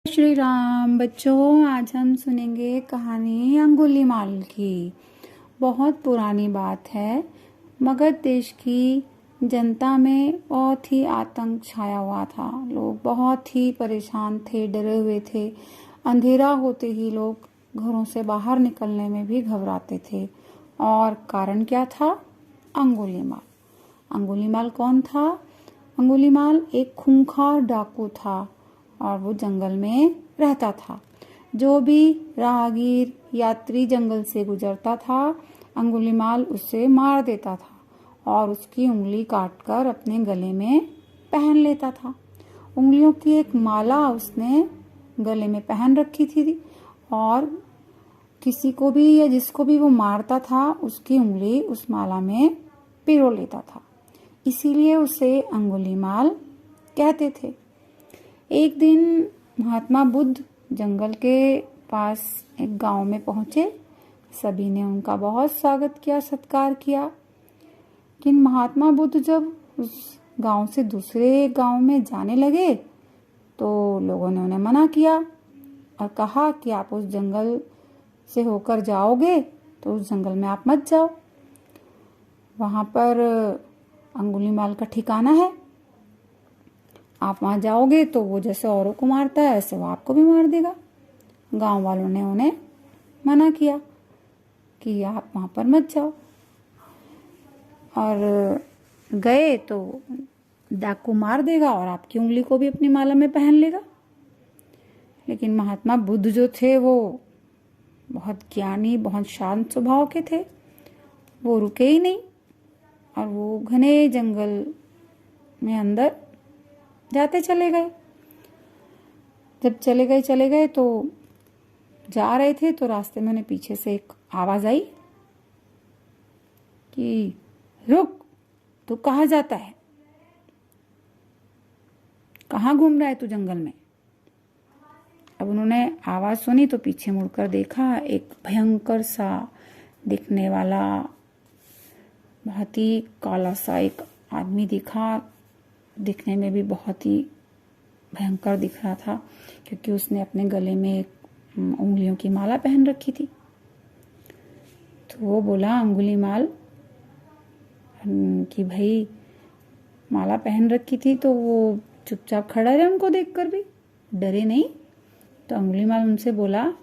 श्री राम बच्चों, आज हम सुनेंगे कहानी अंगुलीमाल की। बहुत पुरानी बात है। मगध देश की जनता में बहुत ही आतंक छाया हुआ था। लोग बहुत ही परेशान थे, डरे हुए थे। अंधेरा होते ही लोग घरों से बाहर निकलने में भी घबराते थे। और कारण क्या था? अंगुलीमाल। अंगुलीमाल कौन था? अंगुलीमाल एक खूंखार डाकू था और वो जंगल में रहता था। जो भी राहगीर यात्री जंगल से गुजरता था, अंगुलीमाल उसे मार देता था और उसकी उंगली काटकर अपने गले में पहन लेता था। उंगलियों की एक माला उसने गले में पहन रखी थी और किसी को भी या जिसको भी वो मारता था, उसकी उंगली उस माला में पिरो लेता था। इसीलिए उसे अंगुलीमाल कहते थे। एक दिन महात्मा बुद्ध जंगल के पास एक गांव में पहुंचे। सभी ने उनका बहुत स्वागत किया, सत्कार किया। लेकिन महात्मा बुद्ध जब उस गांव से दूसरे गांव में जाने लगे तो लोगों ने उन्हें मना किया और कहा कि आप उस जंगल से होकर जाओगे तो उस जंगल में आप मत जाओ। वहां पर अंगुलीमाल का ठिकाना है। आप वहां जाओगे तो वो जैसे औरों को मारता है ऐसे वो आपको भी मार देगा। गांव वालों ने उन्हें मना किया कि आप वहां पर मत जाओ। और गए तो डाकू मार देगा और आपकी उंगली को भी अपनी माला में पहन लेगा। लेकिन महात्मा बुद्ध जो थे वो बहुत ज्ञानी, बहुत शांत स्वभाव के थे। वो रुके ही नहीं और वो घने जंगल में अंदर जाते चले गए। जब चले गए तो जा रहे थे तो रास्ते में उन्हें पीछे से एक आवाज आई कि रुक, तू कहाँ जाता है? कहाँ घूम रहा है तू जंगल में? अब उन्होंने आवाज सुनी तो पीछे मुड़कर देखा। एक भयंकर सा दिखने वाला, बहुत ही काला सा एक आदमी दिखा। दिखने में भी बहुत ही भयंकर दिख रहा था क्योंकि उसने अपने गले में एक उंगलियों की माला पहन रखी थी। तो वो बोला अंगुलीमाल कि भाई माला पहन रखी थी तो वो चुपचाप खड़ा रहे, उनको देखकर भी डरे नहीं। तो अंगुलीमाल उनसे बोला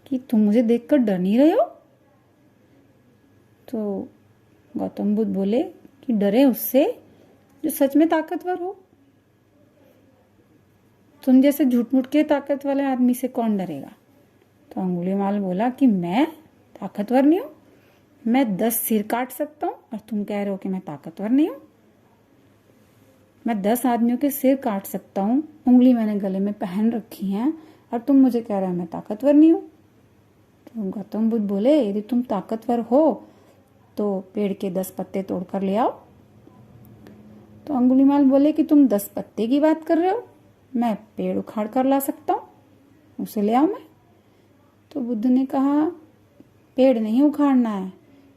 कि तुम मुझे देखकर डर नहीं रहे हो? तो गौतम बुद्ध बोले कि डरे उससे जो सच में ताकतवर हो। तुम जैसे झूठ मूठ के ताकत वाले आदमी से कौन डरेगा? तो अंगुलीमाल बोला कि मैं ताकतवर नहीं हूं, मैं 10 सिर काट सकता हूं और तुम कह रहे हो कि मैं ताकतवर नहीं हूं। मैं 10 आदमियों के सिर काट सकता हूं, उंगली मैंने गले में पहन रखी है और तुम मुझे कह रहे हो मैं ताकतवर नहीं हूं। तो गौतम बुद्ध बोले यदि तुम ताकतवर हो तो पेड़ के 10 पत्ते तोड़कर ले आओ। तो अंगुलीमाल बोले कि तुम 10 पत्ते की बात कर रहे हो, मैं पेड़ उखाड़ कर ला सकता हूँ, उसे ले आओ मैं। तो बुद्ध ने कहा पेड़ नहीं उखाड़ना है,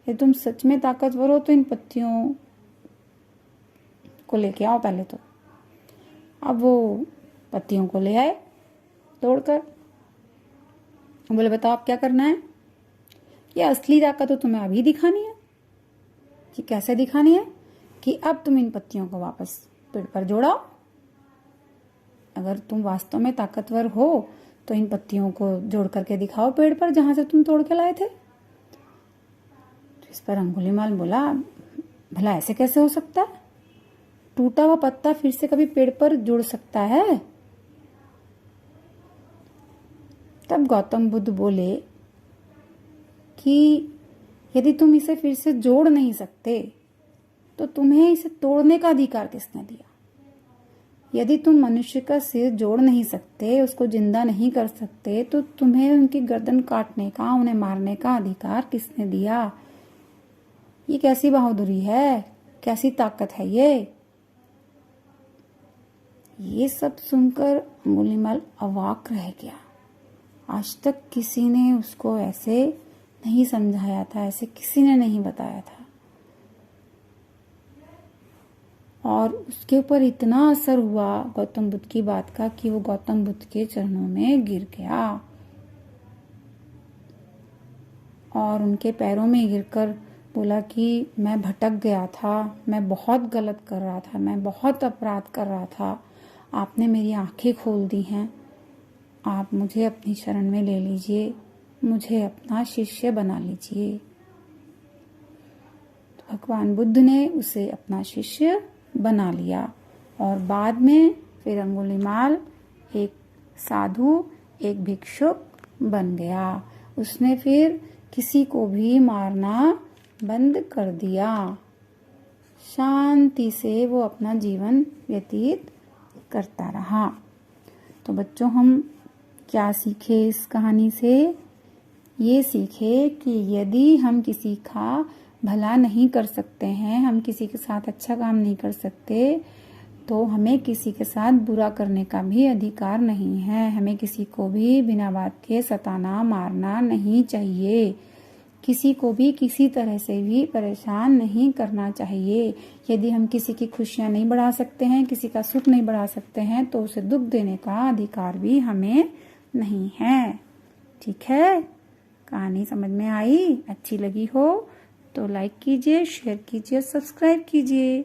यदि तुम सच में ताकतवर हो तो इन पत्तियों को लेके आओ पहले तो। अब वो पत्तियों को ले आए तोड़कर। बोले बताओ आप क्या करना है? ये असली ताकत तो तुम्हें अभी दिखानी है। कि कैसे दिखानी है? कि अब तुम इन पत्तियों को वापस पेड़ पर जोड़ाओ। अगर तुम वास्तव में ताकतवर हो तो इन पत्तियों को जोड़ करके दिखाओ पेड़ पर जहां से तुम तोड़ के लाए थे। तो इस पर अंगुलीमाल बोला भला ऐसे कैसे हो सकता है? टूटा हुआ पत्ता फिर से कभी पेड़ पर जुड़ सकता है? तब गौतम बुद्ध बोले कि यदि तुम इसे फिर से जोड़ नहीं सकते तो तुम्हें इसे तोड़ने का अधिकार किसने दिया? यदि तुम मनुष्य का सिर जोड़ नहीं सकते, उसको जिंदा नहीं कर सकते, तो तुम्हें उनकी गर्दन काटने का, उन्हें मारने का अधिकार किसने दिया? ये कैसी बहादुरी है? कैसी ताकत है ये सब सुनकर अंगुलीमाल अवाक रह गया। आज तक किसी ने उसको ऐसे नहीं समझाया था, ऐसे किसी ने नहीं बताया था। और उसके ऊपर इतना असर हुआ गौतम बुद्ध की बात का कि वो गौतम बुद्ध के चरणों में गिर गया और उनके पैरों में गिरकर बोला कि मैं भटक गया था, मैं बहुत गलत कर रहा था, मैं बहुत अपराध कर रहा था, आपने मेरी आंखें खोल दी हैं, आप मुझे अपनी शरण में ले लीजिए, मुझे अपना शिष्य बना लीजिए। तो भगवान बुद्ध ने उसे अपना शिष्य बना लिया और बाद में फिर अंगुलीमाल एक साधु, एक भिक्षुक बन गया। उसने फिर किसी को भी मारना बंद कर दिया। शांति से वो अपना जीवन व्यतीत करता रहा। तो बच्चों, हम क्या सीखे इस कहानी से? ये सीखे कि यदि हम किसी का भला नहीं कर सकते हैं, हम किसी के साथ अच्छा काम नहीं कर सकते, तो हमें किसी के साथ बुरा करने का भी अधिकार नहीं है। हमें किसी को भी बिना बात के सताना, मारना नहीं चाहिए। किसी को भी किसी तरह से भी परेशान नहीं करना चाहिए। यदि हम किसी की खुशियां नहीं बढ़ा सकते हैं, किसी का सुख नहीं बढ़ा सकते हैं, तो उसे दुख देने का अधिकार भी हमें नहीं है। ठीक है? कहानी समझ में आई? अच्छी लगी हो तो लाइक कीजिए, शेयर कीजिए, सब्सक्राइब कीजिए।